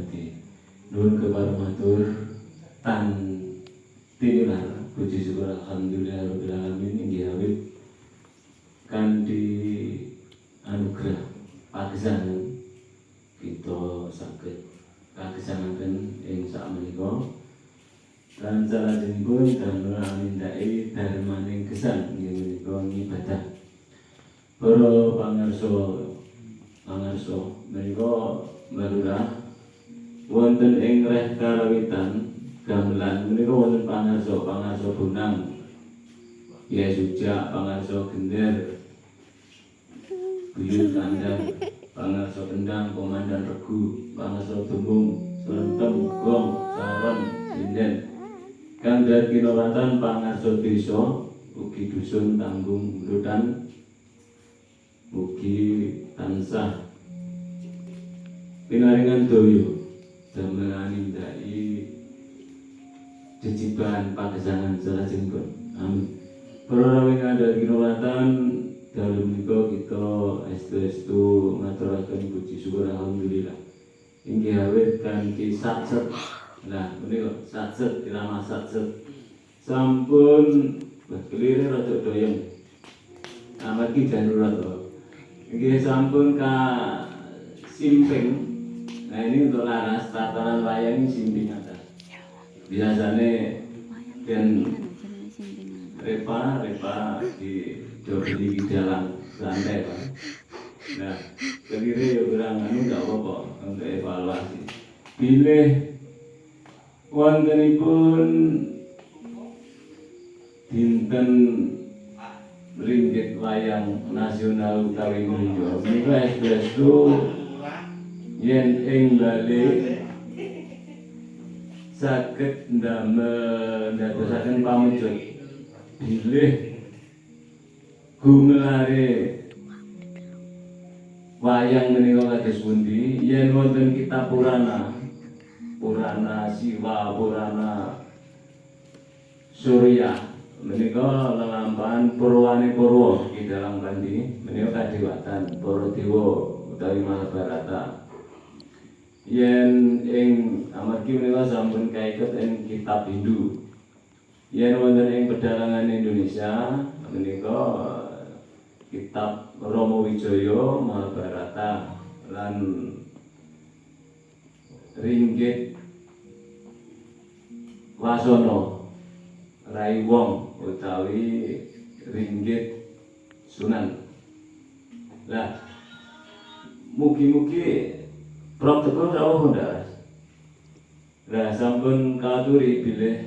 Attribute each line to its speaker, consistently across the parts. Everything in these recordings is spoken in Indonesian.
Speaker 1: pribadi. Nuwun keparmatur tan tinular puji syukur alhamdulillah rabbil alamin inggih awit kanthi anugerah pagesangan kita saged kagesanaken ing sakmenika lan salajengipun damel amindake darmaning gesang inggih menika ngibadah. Para pangarsa menika Mbak wonten ing reh karawitan gamelan menika wonten pangarsa bonang ya sujak pangarsa gender buyut kandang pangarsa kendang komandan regu pangarsa tembung serentem gong saron sinden kang dadi kinawatan pangarsa desa ugi dusun tanggung rutan ugi tansah pinaringan doyo damel anindai jejiban pagesangan salajengipun. Amin. Para rawuh ingkang kinawatan dalem menika kita estu ngaturaken puji syukur alhamdulillah. Inggih awit kanthi satset. Nah, menika satset irama satset. Sampun kelire rada doyong. Amargi darurat to. Inggih sampun ka simping. Nah ini untuk laras tatanan wayang simping atas. Biasanya dan repa di dobeli di dalam lantai Pak. Nah kelire ya kurang nggak apa-apa untuk evaluasi. Pilih wontenipun dinten ringgit wayang nasional utawi Indonesia. Menika espresso yen ing Bali saged ndadosaken pamujud bilih gumelare wayang menika kados pundi yen wonten kitab Purana Siwa Purana Surya menika lelampahan purwane Purwa ing dalam kandi menika kadewatan para dewa utawi Mahabharata. Yen ing amargi menika sampun kaiket ing kitab Hindu. Yen wonten ing pedalangan Indonesia menika kitab Rama Wijaya Mahabharata lan ringgit Wasana Rai Wong utawi ringgit Sunan. Lah mugi-mugi protokol rawuh ndak. Lah sampun katuri bilih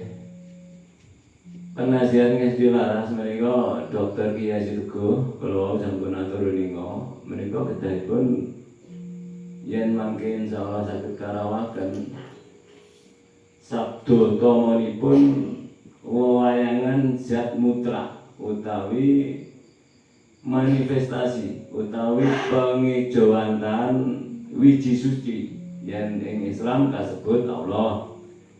Speaker 1: penasihat ngesti laras menika Dr. Ki Haji Teguh kula sampun atur ninga menika kedahipun yen mangke insyaallah saged karawaken sabda tamanipun wayangan zat mutlak utawi manifestasi utawi pengijawantan wiji suci yen ing Islam kasebut Allah,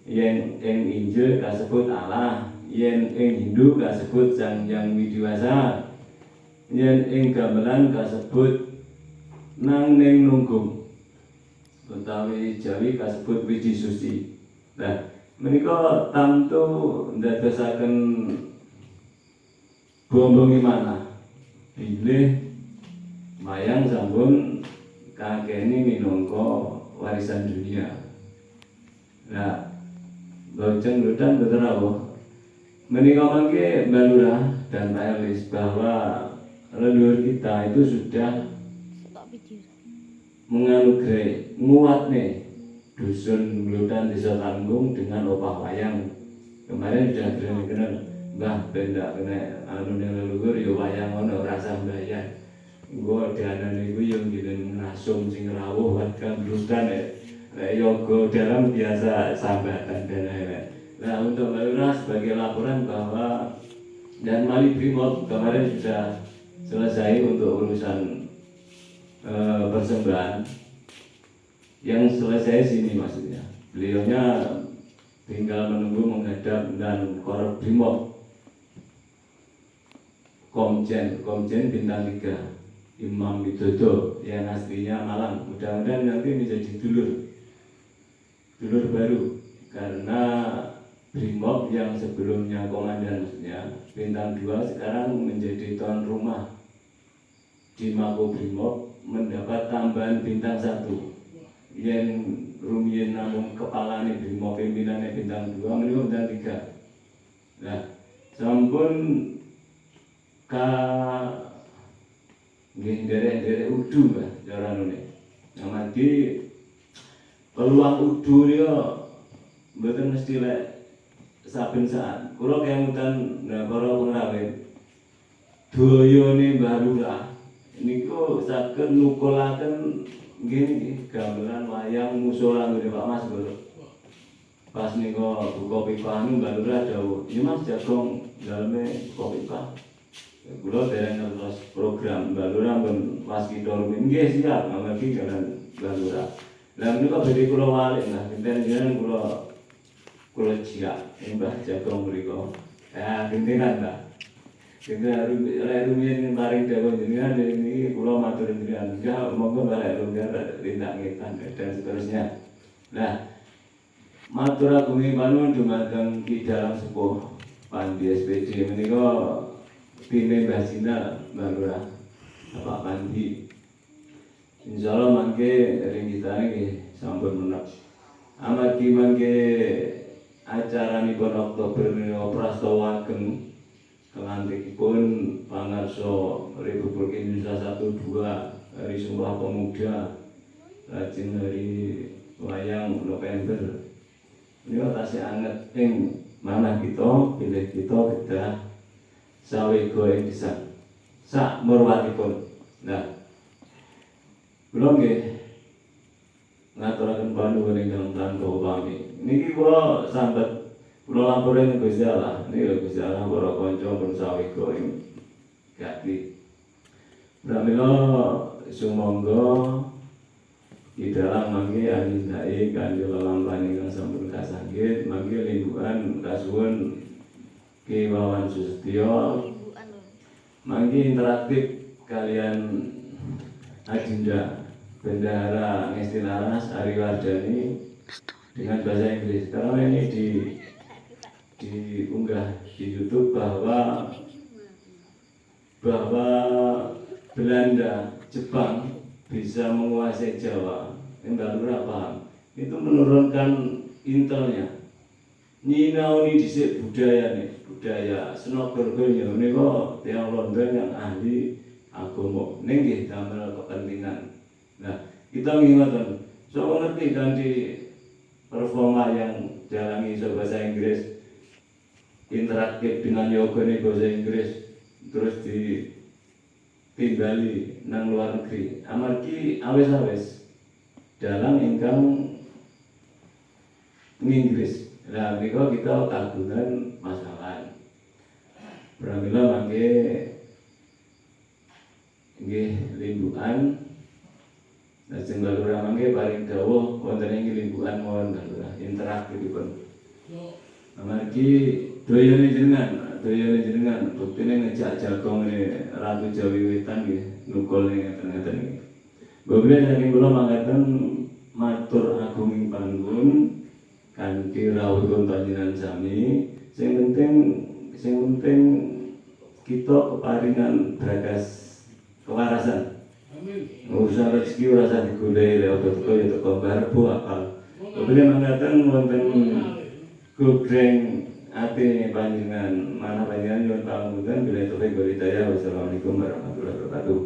Speaker 1: yen ing Injil kasebut Allah, yen ing Hindu kasebut Sang Hyang Widiwasa, yen ing gamelan kasebut Nang Ning Nunggung utawi Jawi kasebut wiji suci. Nah menika tamtu ndadosaken bombongi mana bilih wayang sampun kakeni minangka warisan dunia. Nah, bojeng ludan betul rawuh. Menika mangke Mbak Lurah dan Pak Elis bahwa leluhur kita itu sudah menganugerahi nguatne dusun Ludan Desa Tanggung dengan opah wayang. Kemarin sudah kenal Mbah benda kena anu leluhur ya wayang ono rasa mbayar. Gua dana niku yang gini ngasum sing rawuh warga Ludan yoga dalam biasa sambatan dana. Nah untuk Mbak Lurah sebagai laporan bahwa dan Mali Brimob kemarin sudah selesai untuk urusan persembahan yang selesai sini maksudnya. Beliaunya tinggal menunggu menghadap dan Korup Brimob Komjen bintang 3 Imam Widodo yang aslinya Malang, mudah-mudahan nanti menjadi dulur. dulur baru karena Brimob yang sebelumnya komandan maksudnya bintang 2 sekarang menjadi tuan rumah di Mako Brimob mendapat tambahan bintang 1 yang rumiyin namung kepalane Brimob pimpinannya bintang 2 menika bintang 3. Nah sampun ka nggih derek-derek udu Mbah cara nune. Amargi peluang udu niku mboten mesti lek saben saat. Kula kemutan para pengrawit dayane Mbah Lurah niku saged nukulaken nggih niki gamelan wayang musala nggone Pak Mas Bro. Pas niku buka pipa Mbah Lurah dawuh, "Iki Mas jagong daleme buka pipa." Kula dereng ngertos program Mbah Lurah pun waskita rumiyin nggih siap amargi jalan Mbah Lurah. Lah menika badhe kula walik lah kinten jenengan kula jiak Mbah Jagong mriku. Ya kintenan Mbah. Kinten rumiyin paring dawuh jenengan niki kula matur jenengan. Ya monggo Mbah rumiyin tindak ngetan dan seterusnya. Nah matur agunging panuwun dumateng Ki Dalang Sepuh Pandi SPD menika pine Mbah Sinal Mbah Lurah Bapak Pandi. Insyaallah mangke ring kita nggih sampun menak. Amargi mangke acaranipun Oktober menika prastawaken kelantikipun pangarsa Republik Indonesia 1 2 Hari Sumpah Pemuda lajeng hari wayang November. Menika tasih anget ing manah kita bilih kita kedah sawega ing pisan sak murwatipun. Nah kula nggih ngaturaken panuwun ingkang tanpa pamit. Niki kula sambat kula laporen Gusti Allah. Niki Gusti Allah para kanca pun sawega ing gati. Pramila sumangga di dalam mangke anindake kanthi lelampahan ingkang sampun kasanggit mangke limbukan kasuwun Ki Wawan Susetyo mangke interaktif kalian Adinda Bendahara Ngesti Laras Ariwardani dengan bahasa Inggris. Karena ini diunggah di YouTube bahwa Belanda, Jepang bisa menguasai Jawa. Mbah Lurah paham. Itu menurunkan intelnya. Nyinaoni dhisik budaya Senogorgonya menika tiyang Londo yang ahli agama nggih damel kepentingan. Nah, kita ngingetan, so ngerti kanthi performa yang jalangi bahasa Inggris interaktif dengan yoga nih bahasa Inggris terus ditinggali nang luar negeri. Amargi awes dalam ingkang Inggris. Nah, menika kita kagungan masalah. Pramila mangke nggih limbukan lajeng Mbah Lurah mangke paring dawuh wonten ing limbukan mawon Mbah Lurah interaktifipun. Amargi doyone jenengan buktine ngejak Jagong Ratu Jawi Wetan nggih nukul ngeten-ngeten iki. Boble saking kula mangkaten matur agunging panuwun kanthi rawuhipun panjenengan sami. Sing penting kita keparingan bragas kewarasan. Urusan rezeki ora usah digoleki lewat teko ya teko barbo akal. Kemudian mangkaten wonten gogreng ati panjenengan mana panjenengan nyuwun pangapunten bila itu hidayah. Wassalamualaikum warahmatullahi wabarakatuh.